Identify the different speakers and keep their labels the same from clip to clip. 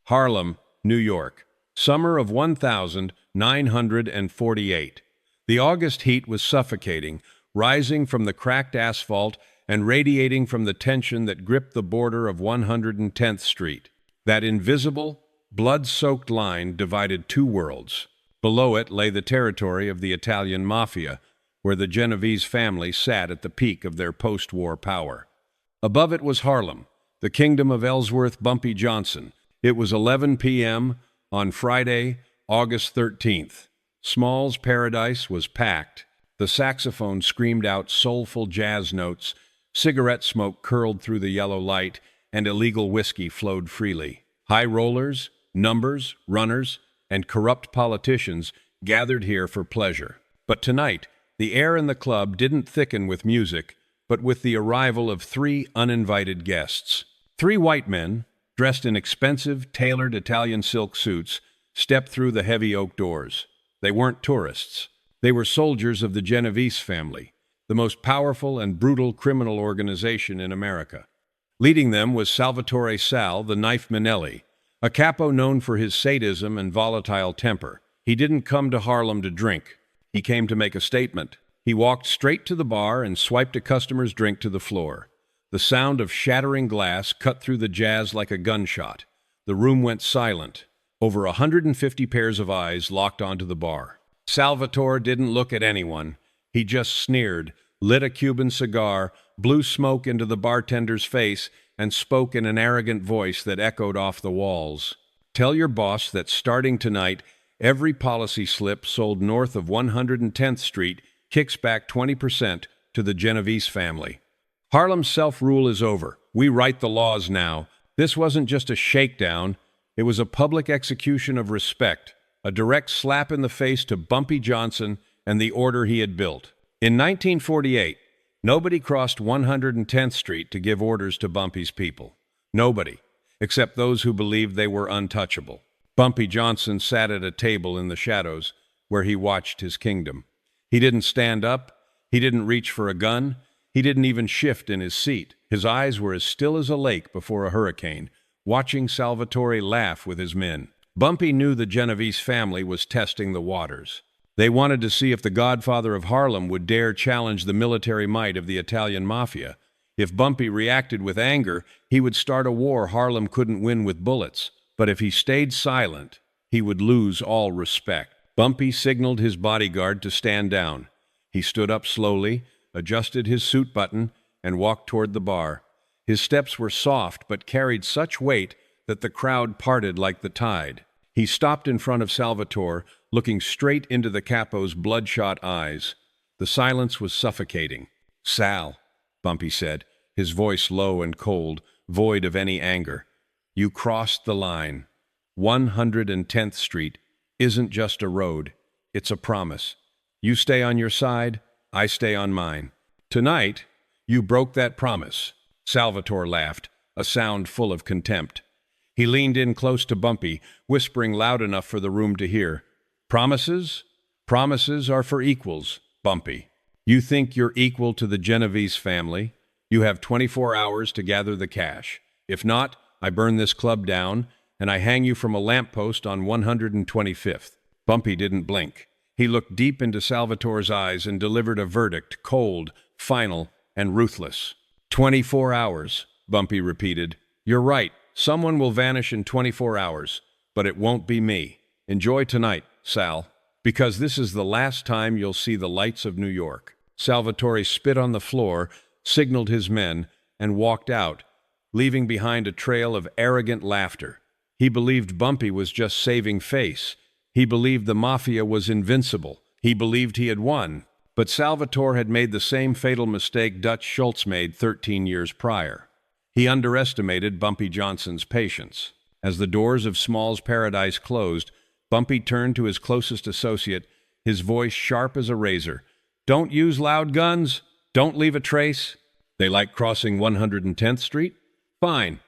Speaker 1: Harlem, New York. Summer of 1948. The August heat was suffocating, rising from the cracked asphalt and radiating from the tension that gripped the border of 110th Street. That invisible, blood-soaked line divided two worlds. Below it lay the territory of the Italian Mafia, where the Genovese family sat at the peak of their post-war power. Above it was Harlem, the kingdom of Ellsworth Bumpy Johnson. It was 11 p.m. on Friday, August 13th. Small's paradise was packed. The saxophone screamed out soulful jazz notes, cigarette smoke curled through the yellow light, and illegal whiskey flowed freely. High rollers, numbers, runners, and corrupt politicians gathered here for pleasure. But tonight, the air in the club didn't thicken with music, but with the arrival of three uninvited guests. Three white men, dressed in expensive, tailored Italian silk suits, stepped through the heavy oak doors. They weren't tourists. They were soldiers of the Genovese family, the most powerful and brutal criminal organization in America. Leading them was Salvatore Sal the Knife Minelli, a capo known for his sadism and volatile temper. He didn't come to Harlem to drink. He came to make a statement. He walked straight to the bar and swiped a customer's drink to the floor. The sound of shattering glass cut through the jazz like a gunshot. The room went silent. Over 150 pairs of eyes locked onto the bar. Salvatore didn't look at anyone. He just sneered, lit a Cuban cigar, blew smoke into the bartender's face, and spoke in an arrogant voice that echoed off the walls. Tell your boss that starting tonight, every policy slip sold north of 110th Street kicks back 20% to the Genovese family. Harlem's self-rule is over. We write the laws now. This wasn't just a shakedown. It was a public execution of respect, a direct slap in the face to Bumpy Johnson and the order he had built. In 1948, nobody crossed 110th Street to give orders to Bumpy's people. Nobody, except those who believed they were untouchable. Bumpy Johnson sat at a table in the shadows where he watched his kingdom. He didn't stand up. He didn't reach for a gun. He didn't even shift in his seat. His eyes were as still as a lake before a hurricane, watching Salvatore laugh with his men. Bumpy knew the Genovese family was testing the waters. They wanted to see if the godfather of Harlem would dare challenge the military might of the Italian Mafia. If Bumpy reacted with anger, he would start a war Harlem couldn't win with bullets. But if he stayed silent, he would lose all respect. Bumpy signaled his bodyguard to stand down. He stood up slowly, adjusted his suit button, and walked toward the bar. His steps were soft but carried such weight that the crowd parted like the tide. He stopped in front of Salvatore, looking straight into the capo's bloodshot eyes. The silence was suffocating. "Sal," Bumpy said, his voice low and cold, void of any anger. "You crossed the line. 110th Street isn't just a road. It's a promise. You stay on your side, I stay on mine. Tonight, you broke that promise." Salvatore laughed, a sound full of contempt. He leaned in close to Bumpy, whispering loud enough for the room to hear. "Promises? Promises are for equals, Bumpy. You think you're equal to the Genovese family? You have 24 hours to gather the cash. If not, I burn this club down, and I hang you from a lamppost on 125th. Bumpy didn't blink. He looked deep into Salvatore's eyes and delivered a verdict, cold, final, and ruthless. 24 hours, Bumpy repeated. "You're right. Someone will vanish in 24 hours, but it won't be me. Enjoy tonight, Sal, because this is the last time you'll see the lights of New York." Salvatore spit on the floor, signaled his men, and walked out, leaving behind a trail of arrogant laughter. He believed Bumpy was just saving face. He believed the Mafia was invincible. He believed he had won. But Salvatore had made the same fatal mistake Dutch Schultz made 13 years prior. He underestimated Bumpy Johnson's patience. As the doors of Small's paradise closed, Bumpy turned to his closest associate, his voice sharp as a razor. "Don't use loud guns. Don't leave a trace. They like crossing 110th Street? Fine.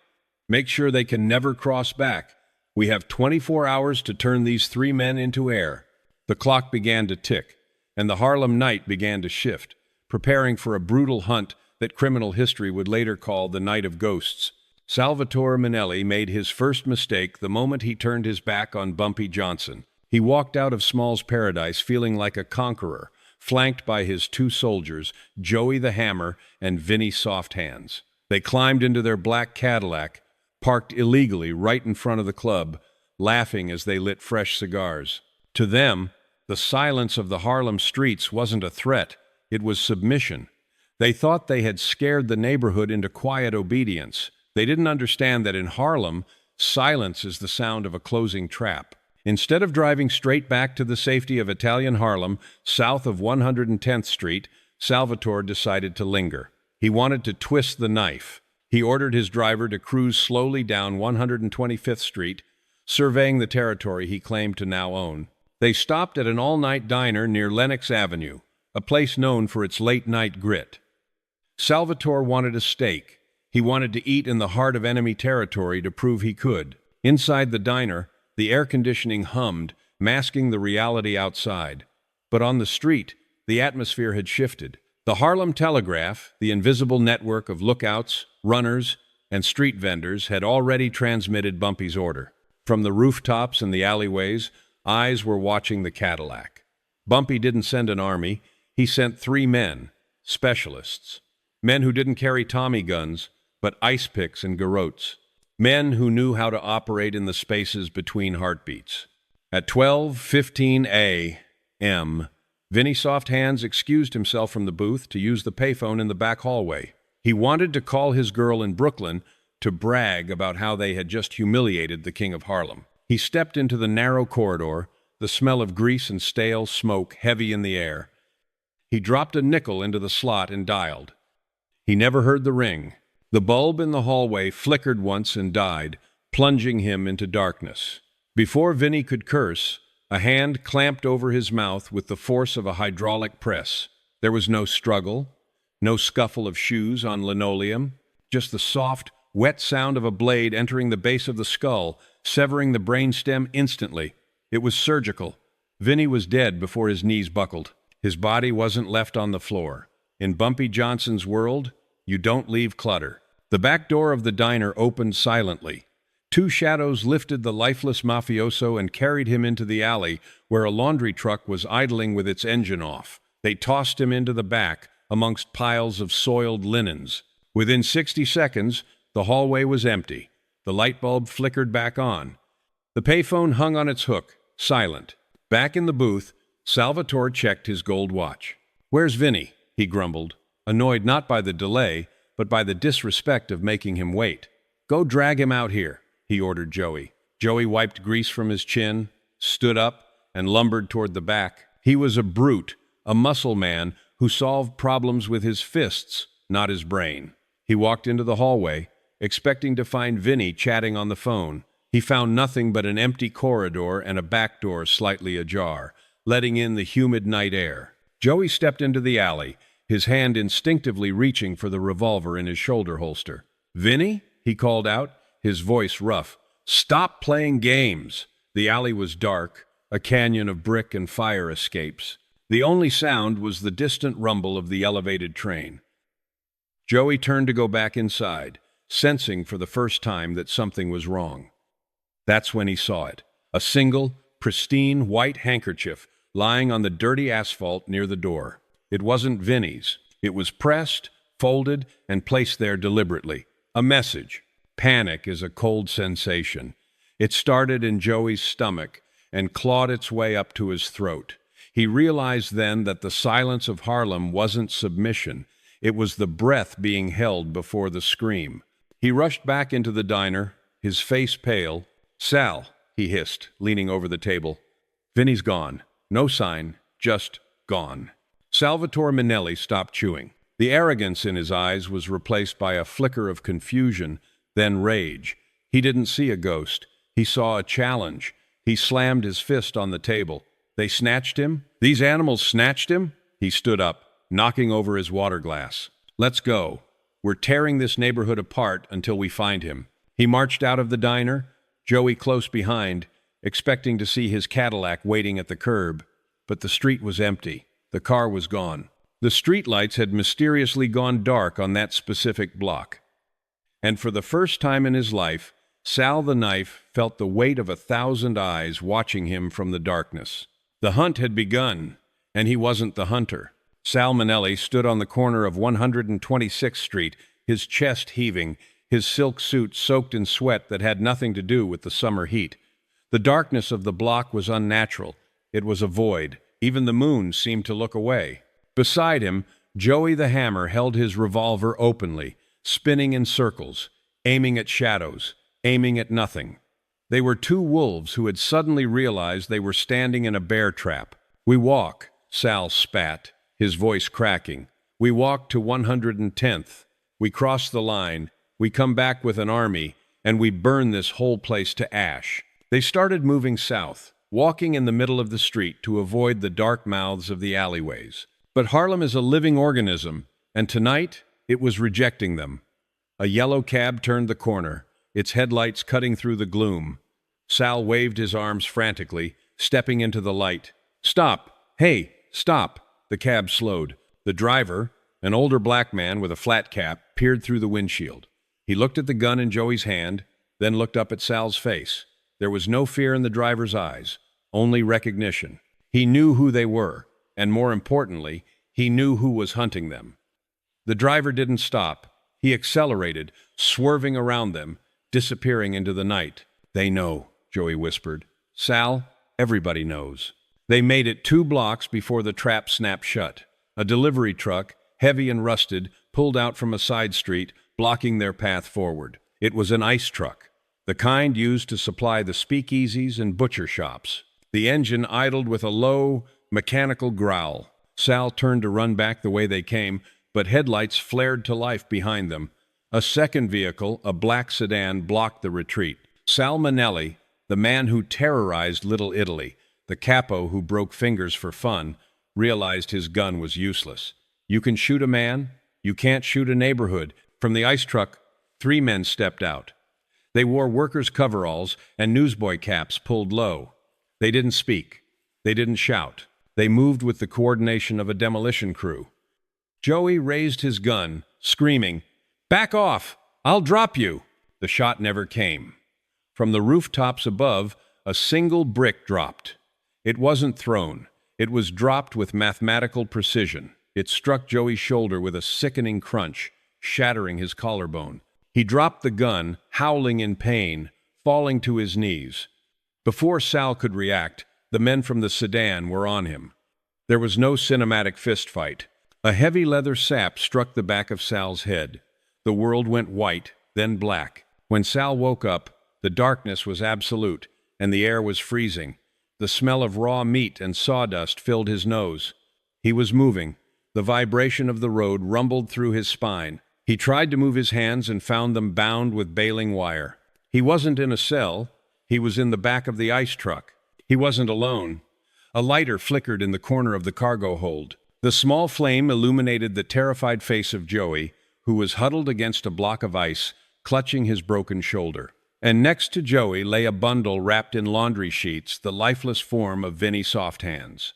Speaker 1: Make sure they can never cross back. We have 24 hours to turn these three men into air." The clock began to tick, and the Harlem night began to shift, preparing for a brutal hunt that criminal history would later call the Night of Ghosts. Salvatore Minelli made his first mistake the moment he turned his back on Bumpy Johnson. He walked out of Small's Paradise feeling like a conqueror, flanked by his two soldiers, Joey the Hammer and Vinny Soft Hands. They climbed into their black Cadillac, parked illegally right in front of the club, laughing as they lit fresh cigars. To them, the silence of the Harlem streets wasn't a threat, it was submission. They thought they had scared the neighborhood into quiet obedience. They didn't understand that in Harlem, silence is the sound of a closing trap. Instead of driving straight back to the safety of Italian Harlem, south of 110th Street, Salvatore decided to linger. He wanted to twist the knife. He ordered his driver to cruise slowly down 125th Street, surveying the territory he claimed to now own. They stopped at an all-night diner near Lenox Avenue, a place known for its late-night grit. Salvatore wanted a steak. He wanted to eat in the heart of enemy territory to prove he could. Inside the diner, the air conditioning hummed, masking the reality outside. But on the street, the atmosphere had shifted. The Harlem Telegraph, the invisible network of lookouts, runners, and street vendors, had already transmitted Bumpy's order. From the rooftops and the alleyways, eyes were watching the Cadillac. Bumpy didn't send an army. He sent 3 men, specialists. Men who didn't carry Tommy guns, but ice picks and garrotes. Men who knew how to operate in the spaces between heartbeats. At 12:15 a.m., Vinny Soft Hands excused himself from the booth to use the payphone in the back hallway. He wanted to call his girl in Brooklyn to brag about how they had just humiliated the King of Harlem. He stepped into the narrow corridor, the smell of grease and stale smoke heavy in the air. He dropped a nickel into the slot and dialed. He never heard the ring. The bulb in the hallway flickered once and died, plunging him into darkness. Before Vinny could curse, a hand clamped over his mouth with the force of a hydraulic press. There was no struggle, no scuffle of shoes on linoleum, just the soft, wet sound of a blade entering the base of the skull, severing the brainstem instantly. It was surgical. Vinny was dead before his knees buckled. His body wasn't left on the floor. In Bumpy Johnson's world, you don't leave clutter. The back door of the diner opened silently. 2 shadows lifted the lifeless mafioso and carried him into the alley where a laundry truck was idling with its engine off. They tossed him into the back amongst piles of soiled linens. Within 60 seconds, the hallway was empty. The light bulb flickered back on. The payphone hung on its hook, silent. Back in the booth, Salvatore checked his gold watch. "Where's Vinny?" he grumbled, annoyed not by the delay, but by the disrespect of making him wait. "Go drag him out here," he ordered Joey. Joey wiped grease from his chin, stood up, and lumbered toward the back. He was a brute, a muscle man who solved problems with his fists, not his brain. He walked into the hallway, expecting to find Vinny chatting on the phone. He found nothing but an empty corridor and a back door slightly ajar, letting in the humid night air. Joey stepped into the alley, his hand instinctively reaching for the revolver in his shoulder holster. "Vinny?" he called out, his voice rough. "Stop playing games!" The alley was dark, a canyon of brick and fire escapes. The only sound was the distant rumble of the elevated train. Joey turned to go back inside, sensing for the first time that something was wrong. That's when he saw it. A single, pristine white handkerchief lying on the dirty asphalt near the door. It wasn't Vinny's. It was pressed, folded, and placed there deliberately. A message. Panic is a cold sensation. It started in Joey's stomach and clawed its way up to his throat. He realized then that the silence of Harlem wasn't submission. It was the breath being held before the scream. He rushed back into the diner, his face pale. "Sal," he hissed, leaning over the table. "Vinny's gone. No sign, just gone." Salvatore Minelli stopped chewing. The arrogance in his eyes was replaced by a flicker of confusion, then rage. He didn't see a ghost. He saw a challenge. He slammed his fist on the table. "They snatched him? These animals snatched him?" He stood up, knocking over his water glass. "Let's go. We're tearing this neighborhood apart until we find him." He marched out of the diner, Joey close behind, expecting to see his Cadillac waiting at the curb. But the street was empty. The car was gone. The streetlights had mysteriously gone dark on that specific block. And for the first time in his life, Sal the Knife felt the weight of 1,000 eyes watching him from the darkness. The hunt had begun, and he wasn't the hunter. Sal Minelli stood on the corner of 126th Street, his chest heaving, his silk suit soaked in sweat that had nothing to do with the summer heat. The darkness of the block was unnatural. It was a void. Even the moon seemed to look away. Beside him, Joey the Hammer held his revolver openly, spinning in circles, aiming at shadows, aiming at nothing. They were two wolves who had suddenly realized they were standing in a bear trap. "We walk," Sal spat, his voice cracking. "We walk to 110th. We cross the line. We come back with an army, and we burn this whole place to ash." They started moving south, walking in the middle of the street to avoid the dark mouths of the alleyways. But Harlem is a living organism, and tonight it was rejecting them. A yellow cab turned the corner, its headlights cutting through the gloom. Sal waved his arms frantically, stepping into the light. "Stop! Hey, stop!" The cab slowed. The driver, an older black man with a flat cap, peered through the windshield. He looked at the gun in Joey's hand, then looked up at Sal's face. There was no fear in the driver's eyes, only recognition. He knew who they were, and more importantly, he knew who was hunting them. The driver didn't stop. He accelerated, swerving around them, disappearing into the night. "They know," Joey whispered. "Sal, everybody knows." They made it 2 blocks before the trap snapped shut. A delivery truck, heavy and rusted, pulled out from a side street, blocking their path forward. It was an ice truck, the kind used to supply the speakeasies and butcher shops. The engine idled with a low, mechanical growl. Sal turned to run back the way they came, but headlights flared to life behind them. A second vehicle, a black sedan, blocked the retreat. Sal Minelli, the man who terrorized Little Italy, the capo who broke fingers for fun, realized his gun was useless. You can shoot a man, you can't shoot a neighborhood. From the ice truck, 3 men stepped out. They wore workers' coveralls and newsboy caps pulled low. They didn't speak. They didn't shout. They moved with the coordination of a demolition crew. Joey raised his gun, screaming, "Back off! I'll drop you!" The shot never came. From the rooftops above, a single brick dropped. It wasn't thrown. It was dropped with mathematical precision. It struck Joey's shoulder with a sickening crunch, shattering his collarbone. He dropped the gun, howling in pain, falling to his knees. Before Sal could react, the men from the sedan were on him. There was no cinematic fistfight. A heavy leather sap struck the back of Sal's head. The world went white, then black. When Sal woke up, the darkness was absolute, and the air was freezing. The smell of raw meat and sawdust filled his nose. He was moving. The vibration of the road rumbled through his spine. He tried to move his hands and found them bound with baling wire. He wasn't in a cell. He was in the back of the ice truck. He wasn't alone. A lighter flickered in the corner of the cargo hold. The small flame illuminated the terrified face of Joey, who was huddled against a block of ice, clutching his broken shoulder. And next to Joey lay a bundle wrapped in laundry sheets, the lifeless form of Vinny Softhands.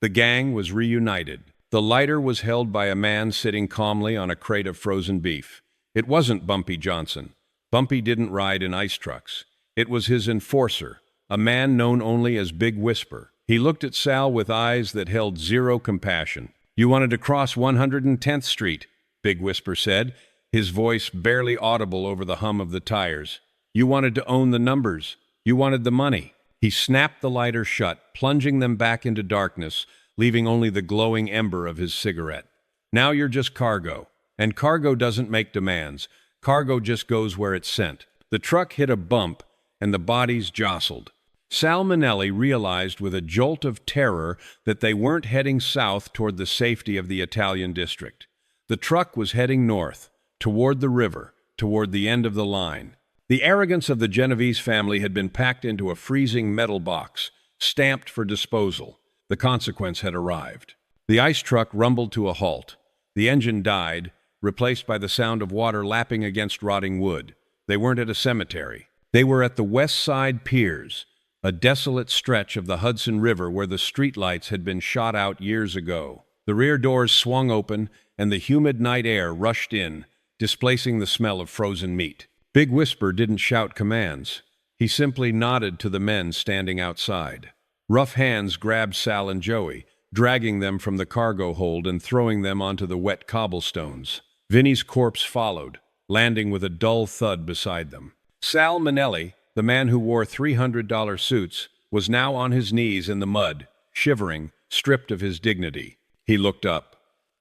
Speaker 1: The gang was reunited. The lighter was held by a man sitting calmly on a crate of frozen beef. It wasn't Bumpy Johnson. Bumpy didn't ride in ice trucks. It was his enforcer, a man known only as Big Whisper. He looked at Sal with eyes that held zero compassion. "You wanted to cross 110th Street, Big Whisper said, his voice barely audible over the hum of the tires. "You wanted to own the numbers. You wanted the money." He snapped the lighter shut, plunging them back into darkness, leaving only the glowing ember of his cigarette. "Now you're just cargo. And cargo doesn't make demands. Cargo just goes where it's sent." The truck hit a bump, and the bodies jostled. Sal Minelli realized with a jolt of terror that they weren't heading south toward the safety of the Italian district. The truck was heading north, toward the river, toward the end of the line. The arrogance of the Genovese family had been packed into a freezing metal box, stamped for disposal. The consequence had arrived. The ice truck rumbled to a halt. The engine died, replaced by the sound of water lapping against rotting wood. They weren't at a cemetery. They were at the West Side Piers, a desolate stretch of the Hudson River where the streetlights had been shot out years ago. The rear doors swung open, and the humid night air rushed in, displacing the smell of frozen meat. Big Whisper didn't shout commands. He simply nodded to the men standing outside. Rough hands grabbed Sal and Joey, dragging them from the cargo hold and throwing them onto the wet cobblestones. Vinny's corpse followed, landing with a dull thud beside them. Sal Minelli, the man who wore $300 suits, was now on his knees in the mud, shivering, stripped of his dignity. He looked up.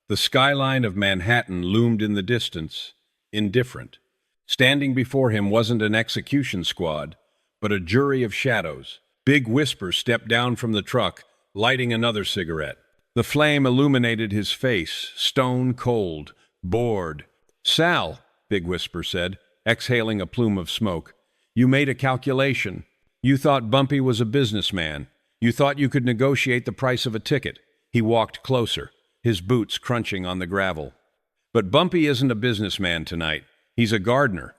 Speaker 1: The skyline of Manhattan loomed in the distance, indifferent. Standing before him wasn't an execution squad, but a jury of shadows. Big Whisper stepped down from the truck, lighting another cigarette. The flame illuminated his face, stone cold, bored. "Sal," Big Whisper said, exhaling a plume of smoke, "you made a calculation. You thought Bumpy was a businessman. You thought you could negotiate the price of a ticket." He walked closer, his boots crunching on the gravel. "But Bumpy isn't a businessman tonight. He's a gardener,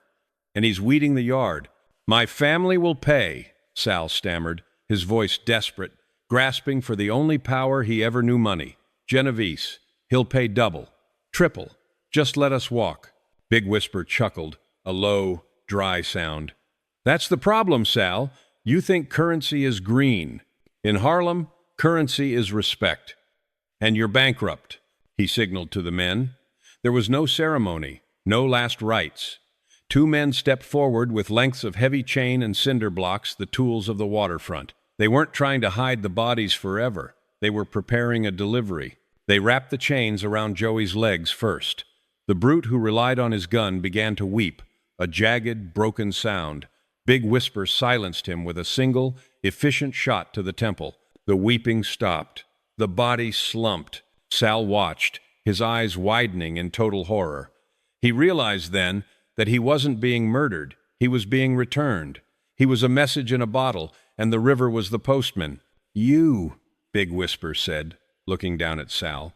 Speaker 1: and he's weeding the yard. My family will pay," Sal stammered, his voice desperate, grasping for the only power he ever knew: money. "Genovese, he'll pay double, triple. Just let us walk." Big Whisper chuckled, a low, dry sound. "That's the problem, Sal. You think currency is green. In Harlem, currency is respect. And you're bankrupt," he signaled to the men. There was no ceremony, no last rites. Two men stepped forward with lengths of heavy chain and cinder blocks, the tools of the waterfront. They weren't trying to hide the bodies forever. They were preparing a delivery. They wrapped the chains around Joey's legs first. The brute who relied on his gun began to weep, a jagged, broken sound. Big Whisper silenced him with a single, efficient shot to the temple. The weeping stopped. The body slumped. Sal watched, his eyes widening in total horror. He realized then that he wasn't being murdered. He was being returned. He was a message in a bottle, and the river was the postman. "You," Big Whisper said, looking down at Sal,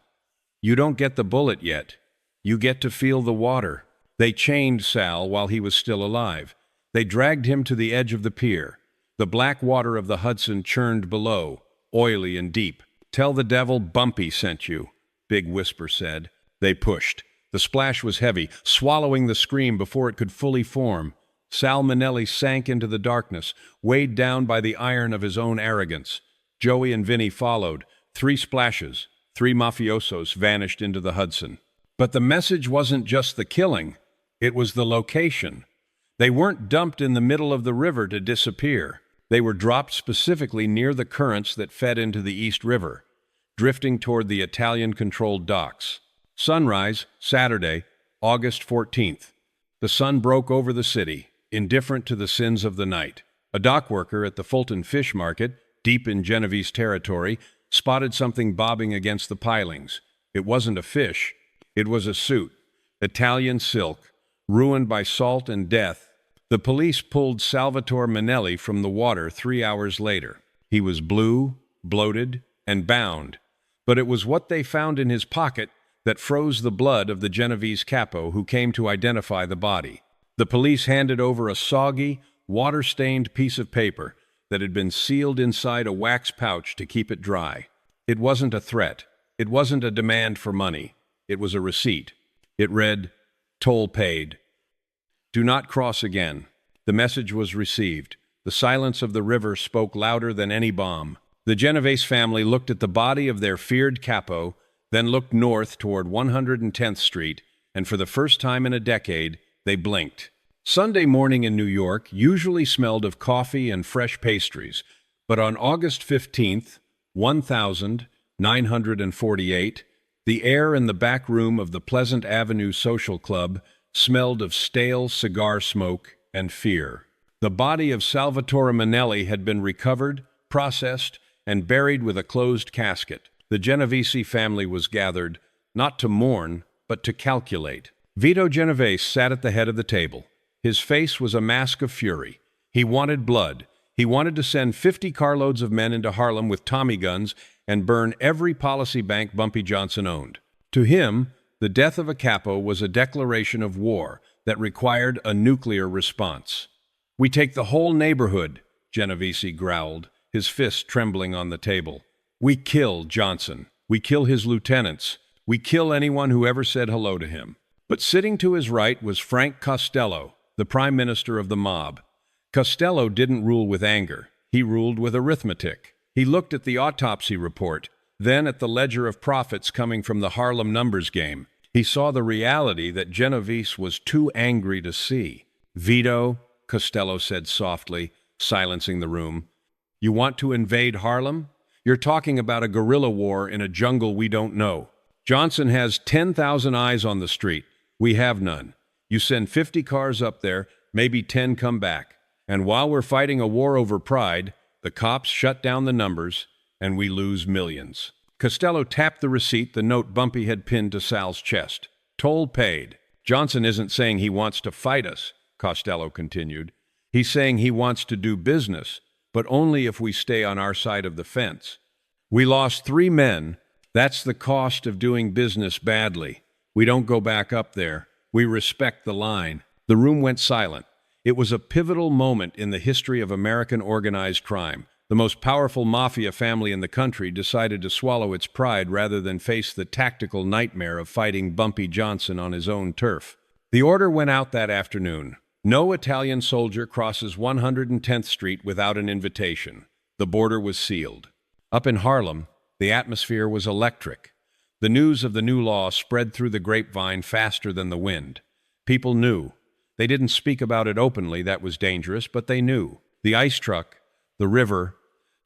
Speaker 1: "you don't get the bullet yet. You get to feel the water." They chained Sal while he was still alive. They dragged him to the edge of the pier. The black water of the Hudson churned below, oily and deep. "Tell the devil Bumpy sent you," Big Whisper said. They pushed. The splash was heavy, swallowing the scream before it could fully form. Sal Minelli sank into the darkness, weighed down by the iron of his own arrogance. Joey and Vinny followed. 3 splashes. 3 mafiosos vanished into the Hudson. But the message wasn't just the killing. It was the location. They weren't dumped in the middle of the river to disappear. They were dropped specifically near the currents that fed into the East River, drifting toward the Italian-controlled docks. Sunrise, Saturday, August 14th. The sun broke over the city, indifferent to the sins of the night. A dock worker at the Fulton Fish Market, deep in Genovese territory, spotted something bobbing against the pilings. It wasn't a fish. It was a suit, Italian silk, ruined by salt and death. The police pulled Salvatore Minelli from the water 3 hours later. He was blue, bloated, and bound, but it was what they found in his pocket that froze the blood of the Genovese capo who came to identify the body. The police handed over a soggy, water-stained piece of paper that had been sealed inside a wax pouch to keep it dry. It wasn't a threat. It wasn't a demand for money. It was a receipt. It read, "Toll paid. Do not cross again." The message was received. The silence of the river spoke louder than any bomb. The Genovese family looked at the body of their feared capo, then looked north toward 110th Street, and for the first time in a decade, they blinked. Sunday morning in New York usually smelled of coffee and fresh pastries, but on August 15th, 1948, the air in the back room of the Pleasant Avenue Social Club smelled of stale cigar smoke and fear. The body of Salvatore Minelli had been recovered, processed, and buried with a closed casket. The Genovese family was gathered, not to mourn, but to calculate. Vito Genovese sat at the head of the table. His face was a mask of fury. He wanted blood. He wanted to send 50 carloads of men into Harlem with Tommy guns and burn every policy bank Bumpy Johnson owned. To him, the death of a capo was a declaration of war that required a nuclear response. "We take the whole neighborhood," Genovese growled, his fist trembling on the table. "We kill Johnson. We kill his lieutenants. We kill anyone who ever said hello to him." But sitting to his right was Frank Costello, the prime minister of the mob. Costello didn't rule with anger. He ruled with arithmetic. He looked at the autopsy report, then at the ledger of profits coming from the Harlem numbers game. He saw the reality that Genovese was too angry to see. "Vito," Costello said softly, silencing the room, "you want to invade Harlem? You're talking about a guerrilla war in a jungle we don't know. Johnson has 10,000 eyes on the street. We have none. You send 50 cars up there, maybe 10 come back. And while we're fighting a war over pride, the cops shut down the numbers, and we lose millions." Costello tapped the receipt the note Bumpy had pinned to Sal's chest. "Toll paid. Johnson isn't saying he wants to fight us," Costello continued. "He's saying he wants to do business, but only if we stay on our side of the fence. We lost 3 men. That's the cost of doing business badly. We don't go back up there. We respect the line." The room went silent. It was a pivotal moment in the history of American organized crime. The most powerful mafia family in the country decided to swallow its pride rather than face the tactical nightmare of fighting Bumpy Johnson on his own turf. The order went out that afternoon. No Italian soldier crosses 110th Street without an invitation. The border was sealed. Up in Harlem, the atmosphere was electric. The news of the new law spread through the grapevine faster than the wind. People knew. They didn't speak about it openly, that was dangerous, but they knew. The ice truck, the river,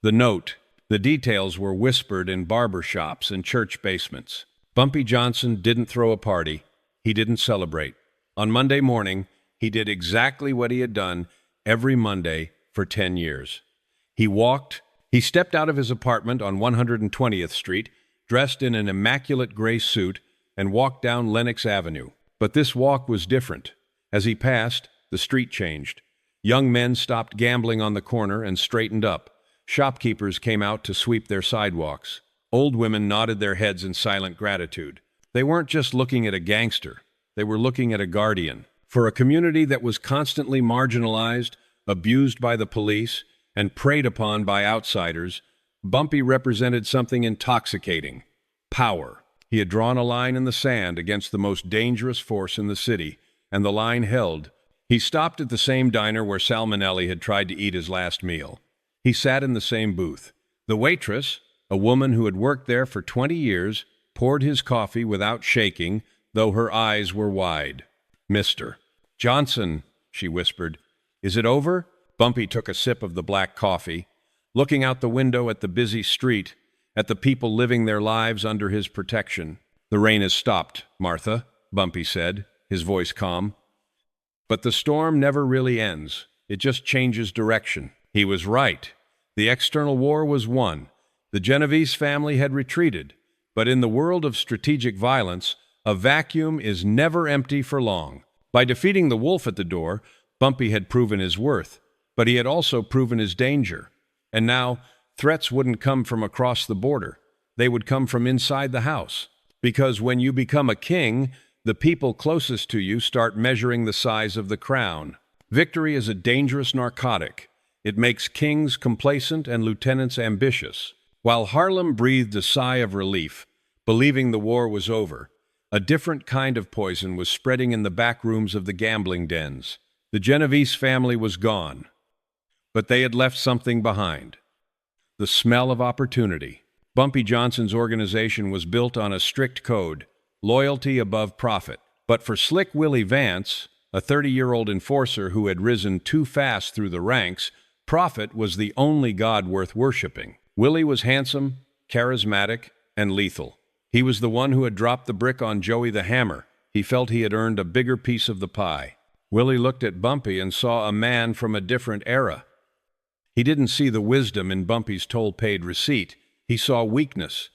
Speaker 1: the note, the details were whispered in barber shops and church basements. Bumpy Johnson didn't throw a party. He didn't celebrate. On Monday morning, he did exactly what he had done every Monday for 10 years. He stepped out of his apartment on 120th Street, dressed in an immaculate gray suit, and walked down Lenox Avenue. But this walk was different. As he passed, the street changed. Young men stopped gambling on the corner and straightened up. Shopkeepers came out to sweep their sidewalks. Old women nodded their heads in silent gratitude. They weren't just looking at a gangster. They were looking at a guardian. For a community that was constantly marginalized, abused by the police, and preyed upon by outsiders, Bumpy represented something intoxicating: power. He had drawn a line in the sand against the most dangerous force in the city, and the line held. He stopped at the same diner where Sal Minelli had tried to eat his last meal. He sat in the same booth. The waitress, a woman who had worked there for 20 years, poured his coffee without shaking, though her eyes were wide. "Mr. Johnson," she whispered. "Is it over?" Bumpy took a sip of the black coffee, looking out the window at the busy street, at the people living their lives under his protection. "The rain has stopped, Martha," Bumpy said, his voice calm. "But the storm never really ends. It just changes direction." He was right. The external war was won. The Genovese family had retreated. But in the world of strategic violence, a vacuum is never empty for long. By defeating the wolf at the door, Bumpy had proven his worth, but he had also proven his danger. And now, threats wouldn't come from across the border. They would come from inside the house. Because when you become a king, the people closest to you start measuring the size of the crown. Victory is a dangerous narcotic. It makes kings complacent and lieutenants ambitious. While Harlem breathed a sigh of relief, believing the war was over, a different kind of poison was spreading in the back rooms of the gambling dens. The Genovese family was gone, but they had left something behind: the smell of opportunity. Bumpy Johnson's organization was built on a strict code: loyalty above profit. But for Slick Willie Vance, a 30-year-old enforcer who had risen too fast through the ranks, profit was the only god worth worshiping. Willie was handsome, charismatic, and lethal. He was the one who had dropped the brick on Joey the Hammer. He felt he had earned a bigger piece of the pie. Willie looked at Bumpy and saw a man from a different era. He didn't see the wisdom in Bumpy's toll-paid receipt. He saw weakness.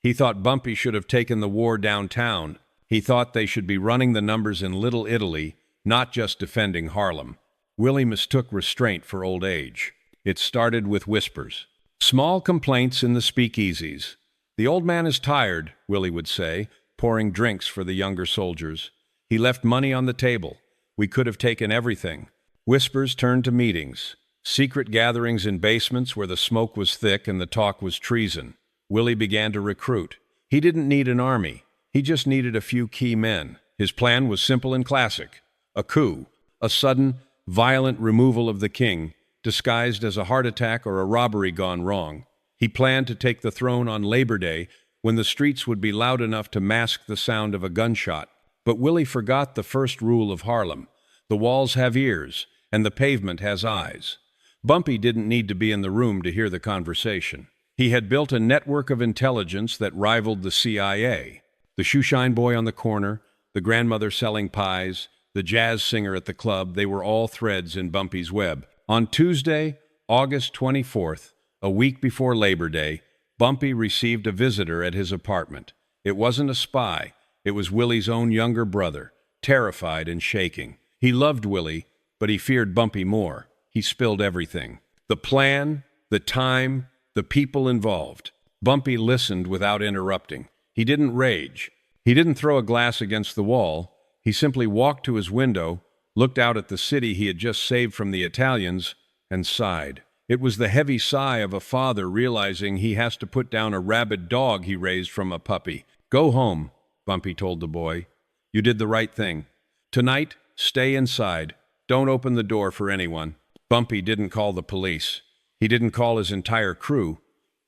Speaker 1: He thought Bumpy should have taken the war downtown. He thought they should be running the numbers in Little Italy, not just defending Harlem. Willie mistook restraint for old age. It started with whispers. Small complaints in the speakeasies. "The old man is tired," Willie would say, pouring drinks for the younger soldiers. "He left money on the table. We could have taken everything." Whispers turned to meetings. Secret gatherings in basements where the smoke was thick and the talk was treason. Willie began to recruit. He didn't need an army. He just needed a few key men. His plan was simple and classic. A coup, a sudden, violent removal of the king, disguised as a heart attack or a robbery gone wrong. He planned to take the throne on Labor Day, when the streets would be loud enough to mask the sound of a gunshot. But Willie forgot the first rule of Harlem. The walls have ears, and the pavement has eyes. Bumpy didn't need to be in the room to hear the conversation. He had built a network of intelligence that rivaled the CIA. The shoeshine boy on the corner, the grandmother selling pies, the jazz singer at the club, they were all threads in Bumpy's web. On Tuesday, August 24th, a week before Labor Day, Bumpy received a visitor at his apartment. It wasn't a spy. It was Willie's own younger brother, terrified and shaking. He loved Willie, but he feared Bumpy more. He spilled everything. The plan, the time, the people involved. Bumpy listened without interrupting. He didn't rage. He didn't throw a glass against the wall. He simply walked to his window, looked out at the city he had just saved from the Italians, and sighed. It was the heavy sigh of a father realizing he has to put down a rabid dog he raised from a puppy. "Go home," Bumpy told the boy. "You did the right thing. Tonight, stay inside. Don't open the door for anyone." Bumpy didn't call the police. He didn't call his entire crew.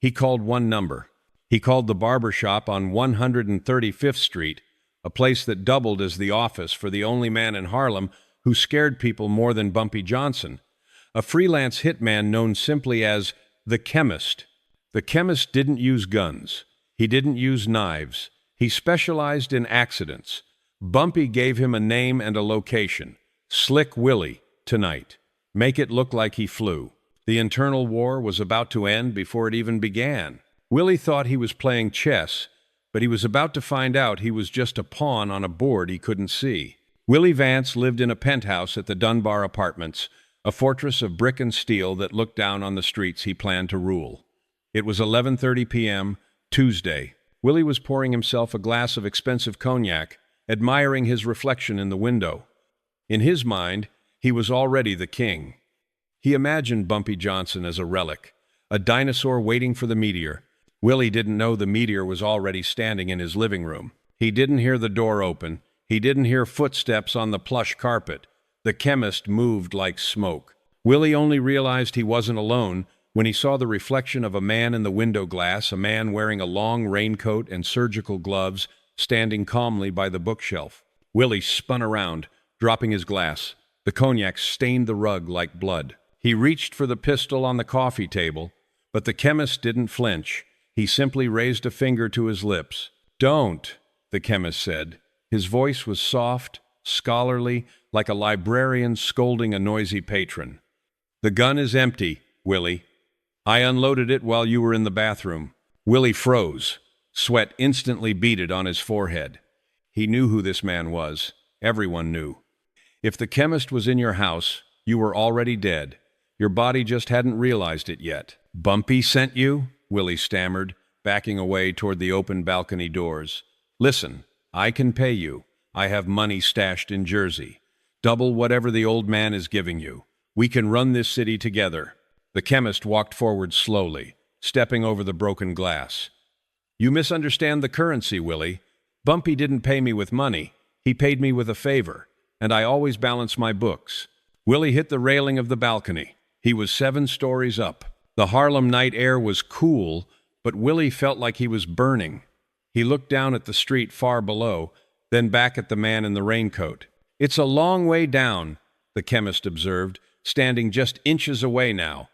Speaker 1: He called one number. He called the barber shop on 135th Street, a place that doubled as the office for the only man in Harlem who scared people more than Bumpy Johnson, a freelance hitman known simply as the Chemist. The Chemist didn't use guns. He didn't use knives. He specialized in accidents. Bumpy gave him a name and a location. Slick Willie, tonight. Make it look like he flew. The internal war was about to end before it even began. Willie thought he was playing chess, but he was about to find out he was just a pawn on a board he couldn't see. Willie Vance lived in a penthouse at the Dunbar Apartments, a fortress of brick and steel that looked down on the streets he planned to rule. It was 11:30 p.m., Tuesday. Willie was pouring himself a glass of expensive cognac, admiring his reflection in the window. In his mind, he was already the king. He imagined Bumpy Johnson as a relic, a dinosaur waiting for the meteor. Willie didn't know the meteor was already standing in his living room. He didn't hear the door open. He didn't hear footsteps on the plush carpet. The Chemist moved like smoke. Willie only realized he wasn't alone when he saw the reflection of a man in the window glass, a man wearing a long raincoat and surgical gloves, standing calmly by the bookshelf. Willie spun around, dropping his glass. The cognac stained the rug like blood. He reached for the pistol on the coffee table, but the Chemist didn't flinch. He simply raised a finger to his lips. "Don't," the Chemist said. His voice was soft, scholarly, like a librarian scolding a noisy patron. "The gun is empty, Willie. I unloaded it while you were in the bathroom." Willie froze. Sweat instantly beaded on his forehead. He knew who this man was. Everyone knew. If the Chemist was in your house, you were already dead. Your body just hadn't realized it yet. "Bumpy sent you?" Willie stammered, backing away toward the open balcony doors. "Listen, I can pay you. I have money stashed in Jersey. Double whatever the old man is giving you. We can run this city together." The Chemist walked forward slowly, stepping over the broken glass. "You misunderstand the currency, Willie. Bumpy didn't pay me with money. He paid me with a favor, and I always balance my books." Willie hit the railing of the balcony. He was 7 stories up. The Harlem night air was cool, but Willie felt like he was burning. He looked down at the street far below, then back at the man in the raincoat. "It's a long way down," the Chemist observed, standing just inches away now.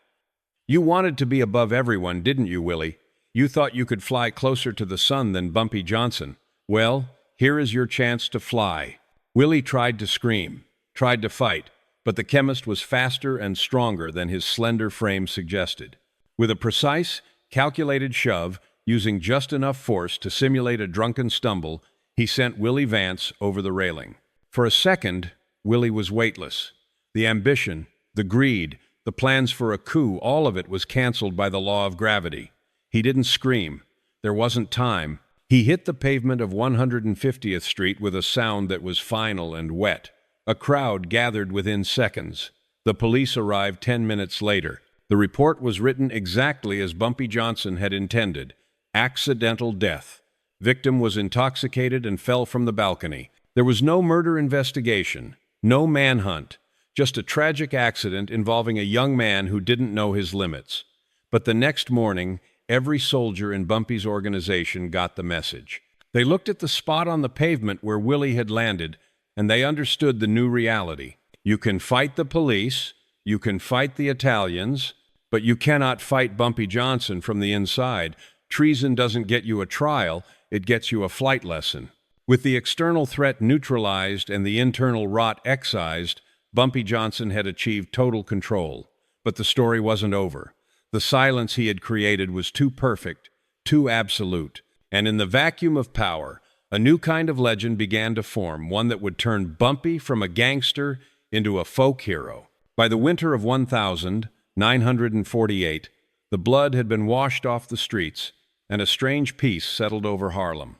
Speaker 1: "You wanted to be above everyone, didn't you, Willie? You thought you could fly closer to the sun than Bumpy Johnson. Well, here is your chance to fly." Willie tried to scream, tried to fight, but the Chemist was faster and stronger than his slender frame suggested. With a precise, calculated shove, using just enough force to simulate a drunken stumble, he sent Willie Vance over the railing. For a second, Willie was weightless. The ambition, the greed, the plans for a coup, all of it was canceled by the law of gravity. He didn't scream. There wasn't time. He hit the pavement of 150th Street with a sound that was final and wet. A crowd gathered within seconds. The police arrived 10 minutes later. The report was written exactly as Bumpy Johnson had intended. Accidental death. Victim was intoxicated and fell from the balcony. There was no murder investigation, no manhunt, just a tragic accident involving a young man who didn't know his limits. But the next morning, every soldier in Bumpy's organization got the message. They looked at the spot on the pavement where Willie had landed, and they understood the new reality. You can fight the police, you can fight the Italians, but you cannot fight Bumpy Johnson from the inside. Treason doesn't get you a trial, it gets you a flight lesson. With the external threat neutralized and the internal rot excised, Bumpy Johnson had achieved total control. But the story wasn't over. The silence he had created was too perfect, too absolute. And in the vacuum of power, a new kind of legend began to form, one that would turn Bumpy from a gangster into a folk hero. By the winter of 1948, the blood had been washed off the streets, and a strange peace settled over Harlem.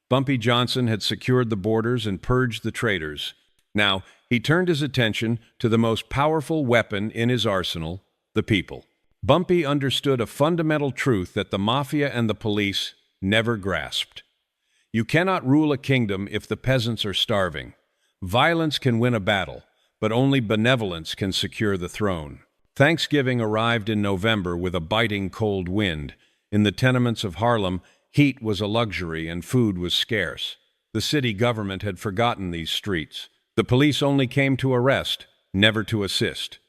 Speaker 1: Bumpy Johnson had secured the borders and purged the traitors. Now, he turned his attention to the most powerful weapon in his arsenal, the people. Bumpy understood a fundamental truth that the Mafia and the police never grasped. You cannot rule a kingdom if the peasants are starving. Violence can win a battle, but only benevolence can secure the throne. Thanksgiving arrived in November with a biting cold wind. In the tenements of Harlem, heat was a luxury and food was scarce. The city government had forgotten these streets. The police only came to arrest, never to assist.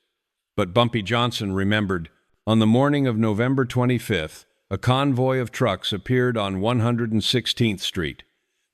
Speaker 1: But Bumpy Johnson remembered, on the morning of November 25th, a convoy of trucks appeared on 116th Street.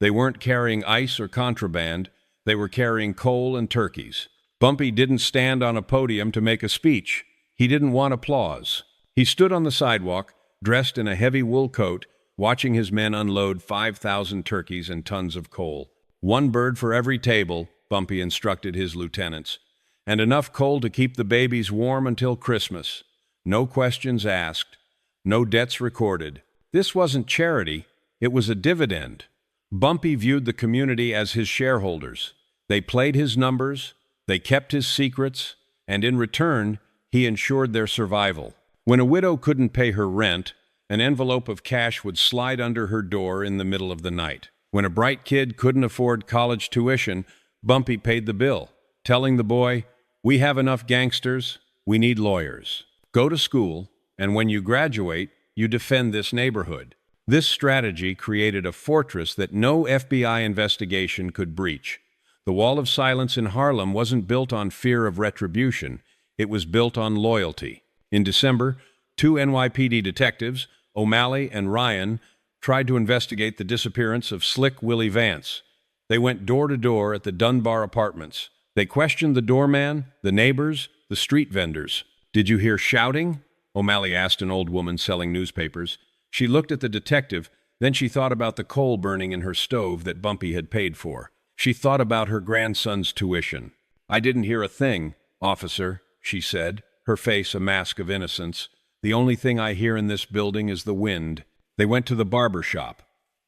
Speaker 1: They weren't carrying ice or contraband, they were carrying coal and turkeys. Bumpy didn't stand on a podium to make a speech. He didn't want applause. He stood on the sidewalk, dressed in a heavy wool coat, watching his men unload 5,000 turkeys and tons of coal. One bird for every table, Bumpy instructed his lieutenants, and enough coal to keep the babies warm until Christmas. No questions asked, no debts recorded. This wasn't charity, it was a dividend. Bumpy viewed the community as his shareholders. They played his numbers, they kept his secrets, and in return, he ensured their survival. When a widow couldn't pay her rent, an envelope of cash would slide under her door in the middle of the night. When a bright kid couldn't afford college tuition, Bumpy paid the bill, telling the boy, "We have enough gangsters, we need lawyers. Go to school, and when you graduate, you defend this neighborhood." This strategy created a fortress that no FBI investigation could breach. The wall of silence in Harlem wasn't built on fear of retribution, it was built on loyalty. In December, 2 NYPD detectives, O'Malley and Ryan, tried to investigate the disappearance of Slick Willie Vance. They went door to door at the Dunbar apartments. They questioned the doorman, the neighbors, the street vendors. "Did you hear shouting?" O'Malley asked an old woman selling newspapers. She looked at the detective, then she thought about the coal burning in her stove that Bumpy had paid for. She thought about her grandson's tuition. "I didn't hear a thing, officer," she said, her face a mask of innocence. "The only thing I hear in this building is the wind." They went to the barber shop.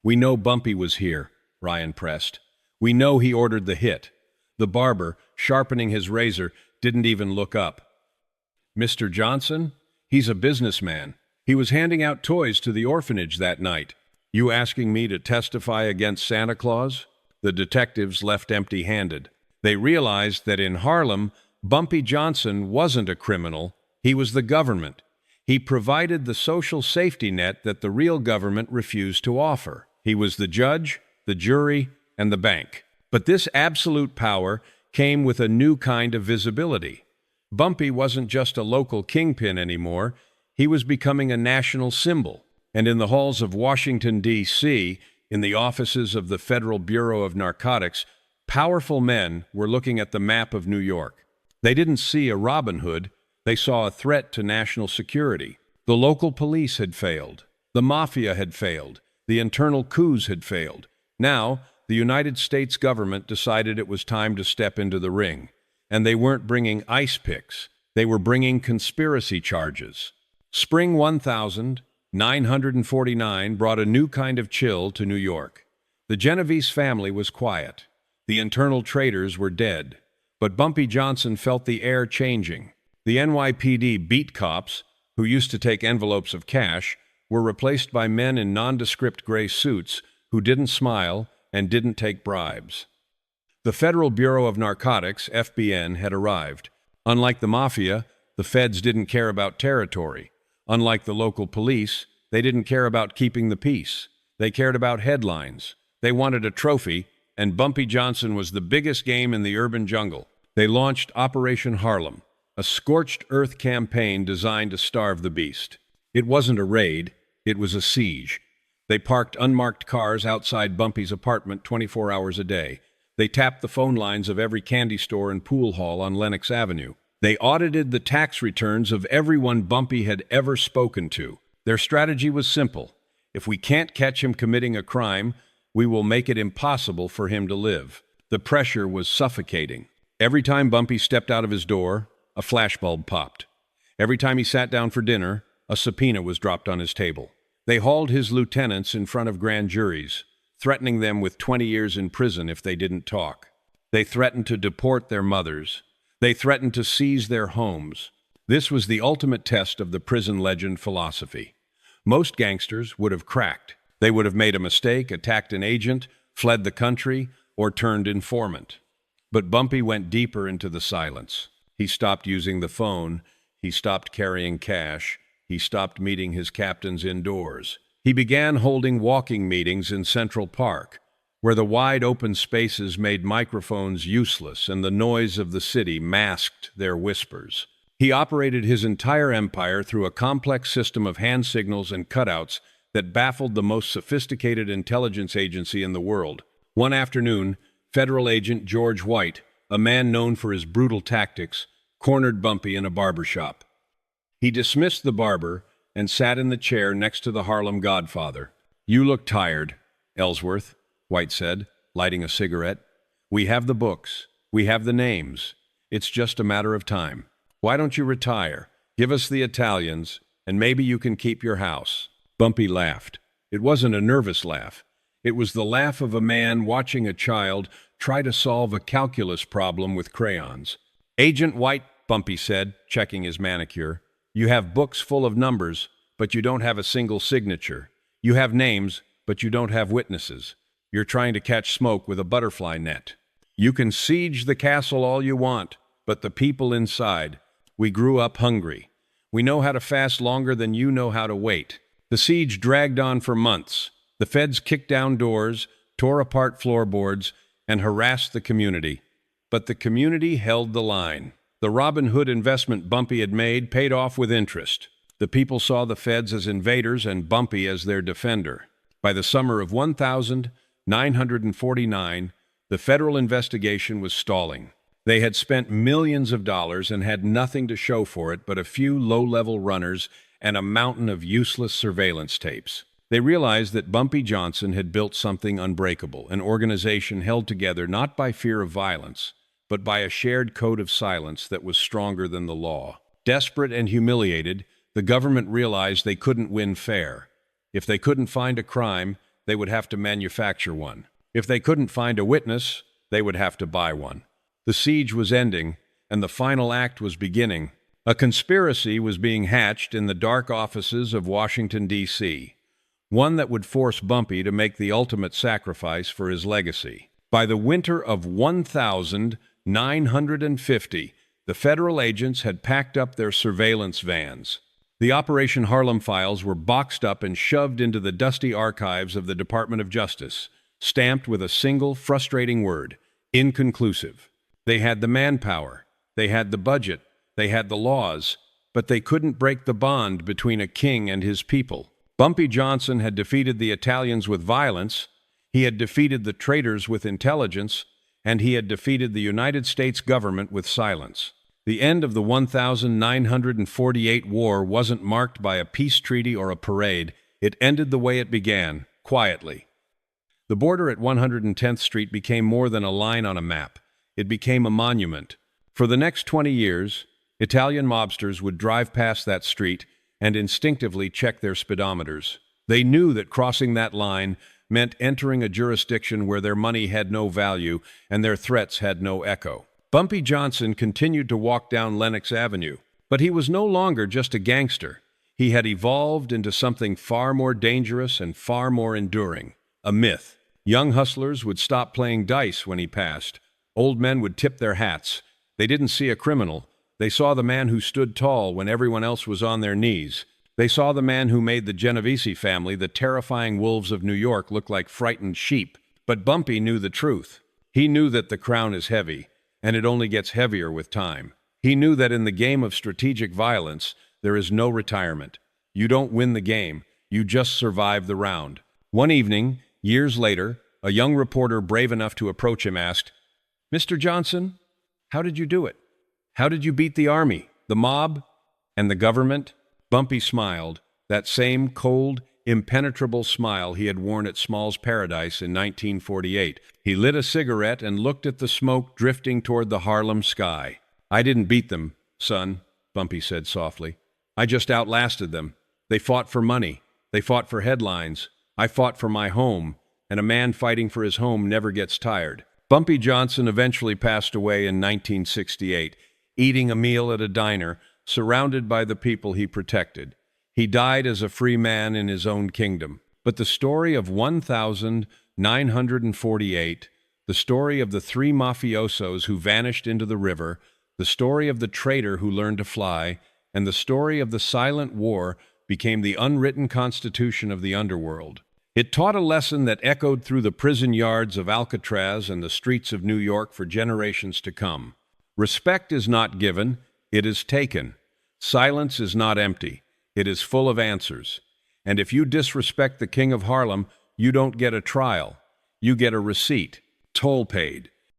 Speaker 1: "We know Bumpy was here," Ryan pressed. "We know he ordered the hit." The barber, sharpening his razor, didn't even look up. "Mr. Johnson? He's a businessman. He was handing out toys to the orphanage that night. You asking me to testify against Santa Claus?" The detectives left empty-handed. They realized that in Harlem, Bumpy Johnson wasn't a criminal, he was the government. He provided the social safety net that the real government refused to offer. He was the judge, the jury, and the bank. But this absolute power came with a new kind of visibility. Bumpy wasn't just a local kingpin anymore, he was becoming a national symbol. And in the halls of Washington, D.C., in the offices of the Federal Bureau of Narcotics, powerful men were looking at the map of New York. They didn't see a Robin Hood, they saw a threat to national security. The local police had failed. The Mafia had failed. The internal coups had failed. Now, the United States government decided it was time to step into the ring. And they weren't bringing ice picks. They were bringing conspiracy charges. Spring 1949 brought a new kind of chill to New York. The Genovese family was quiet. The internal traitors were dead. But Bumpy Johnson felt the air changing. The NYPD beat cops, who used to take envelopes of cash, were replaced by men in nondescript gray suits who didn't smile and didn't take bribes. The Federal Bureau of Narcotics, FBN, had arrived. Unlike the Mafia, the feds didn't care about territory. Unlike the local police, they didn't care about keeping the peace. They cared about headlines. They wanted a trophy, and Bumpy Johnson was the biggest game in the urban jungle. They launched Operation Harlem, a scorched earth campaign designed to starve the beast. It wasn't a raid, it was a siege. They parked unmarked cars outside Bumpy's apartment 24 hours a day. They tapped the phone lines of every candy store and pool hall on Lenox Avenue. They audited the tax returns of everyone Bumpy had ever spoken to. Their strategy was simple. If we can't catch him committing a crime, we will make it impossible for him to live. The pressure was suffocating. Every time Bumpy stepped out of his door, a flashbulb popped. Every time he sat down for dinner, a subpoena was dropped on his table. They hauled his lieutenants in front of grand juries, threatening them with 20 years in prison if they didn't talk. They threatened to deport their mothers. They threatened to seize their homes. This was the ultimate test of the prison legend philosophy. Most gangsters would have cracked. They would have made a mistake, attacked an agent, fled the country, or turned informant. But Bumpy went deeper into the silence. He stopped using the phone. He stopped carrying cash. He stopped meeting his captains indoors. He began holding walking meetings in Central Park, where the wide open spaces made microphones useless and the noise of the city masked their whispers. He operated his entire empire through a complex system of hand signals and cutouts that baffled the most sophisticated intelligence agency in the world. One afternoon, federal agent George White, a man known for his brutal tactics, cornered Bumpy in a barbershop. He dismissed the barber and sat in the chair next to the Harlem Godfather. "You look tired, Ellsworth," White said, lighting a cigarette. "We have the books. We have the names. It's just a matter of time. Why don't you retire? Give us the Italians, and maybe you can keep your house." Bumpy laughed. It wasn't a nervous laugh. It was the laugh of a man watching a child try to solve a calculus problem with crayons. "Agent White," Bumpy said, checking his manicure, "you have books full of numbers, but you don't have a single signature. You have names, but you don't have witnesses. You're trying to catch smoke with a butterfly net. You can siege the castle all you want, but the people inside, we grew up hungry. We know how to fast longer than you know how to wait." The siege dragged on for months. The feds kicked down doors, tore apart floorboards, and harassed the community. But the community held the line. The Robin Hood investment Bumpy had made paid off with interest. The people saw the feds as invaders and Bumpy as their defender. By the summer of 1949, the federal investigation was stalling. They had spent millions of dollars and had nothing to show for it but a few low-level runners and a mountain of useless surveillance tapes. They realized that Bumpy Johnson had built something unbreakable, an organization held together not by fear of violence, but by a shared code of silence that was stronger than the law. Desperate and humiliated, the government realized they couldn't win fair. If they couldn't find a crime, they would have to manufacture one. If they couldn't find a witness, they would have to buy one. The siege was ending, and the final act was beginning. A conspiracy was being hatched in the dark offices of Washington, D.C., one that would force Bumpy to make the ultimate sacrifice for his legacy. By the winter of 1950, the federal agents had packed up their surveillance vans. The Operation Harlem files were boxed up and shoved into the dusty archives of the Department of Justice, stamped with a single frustrating word: inconclusive. They had the manpower, they had the budget, they had the laws, but they couldn't break the bond between a king and his people. Bumpy Johnson had defeated the Italians with violence, he had defeated the traitors with intelligence, and he had defeated the United States government with silence. The end of the 1948 war wasn't marked by a peace treaty or a parade. It ended the way it began, quietly. The border at 110th Street became more than a line on a map. It became a monument. For the next 20 years, Italian mobsters would drive past that street and instinctively check their speedometers. They knew that crossing that line meant entering a jurisdiction where their money had no value and their threats had no echo. Bumpy Johnson continued to walk down Lenox Avenue, but he was no longer just a gangster. He had evolved into something far more dangerous and far more enduring, a myth. Young hustlers would stop playing dice when he passed, Old men would tip their hats. They didn't see a criminal. They saw the man who stood tall when everyone else was on their knees. They saw the man who made the Genovese family, the terrifying wolves of New York, look like frightened sheep. But Bumpy knew the truth. He knew that the crown is heavy, and it only gets heavier with time. He knew that in the game of strategic violence, there is no retirement. You don't win the game, you just survive the round. One evening, years later, a young reporter brave enough to approach him asked, "Mr. Johnson, how did you do it? How did you beat the army, the mob, and the government?" Bumpy smiled, that same cold, impenetrable smile he had worn at Small's Paradise in 1948. He lit a cigarette and looked at the smoke drifting toward the Harlem sky. "I didn't beat them, son," Bumpy said softly. "I just outlasted them. They fought for money. They fought for headlines. I fought for my home, and a man fighting for his home never gets tired." Bumpy Johnson eventually passed away in 1968, eating a meal at a diner, surrounded by the people he protected. He died as a free man in his own kingdom. But the story of 1948, the story of the 3 mafiosos who vanished into the river, the story of the traitor who learned to fly, and the story of the silent war became the unwritten constitution of the underworld. It taught a lesson that echoed through the prison yards of Alcatraz and the streets of New York for generations to come. Respect is not given, it is taken. Silence is not empty, it is full of answers. And if you disrespect the King of Harlem, you don't get a trial. You get a receipt, toll paid.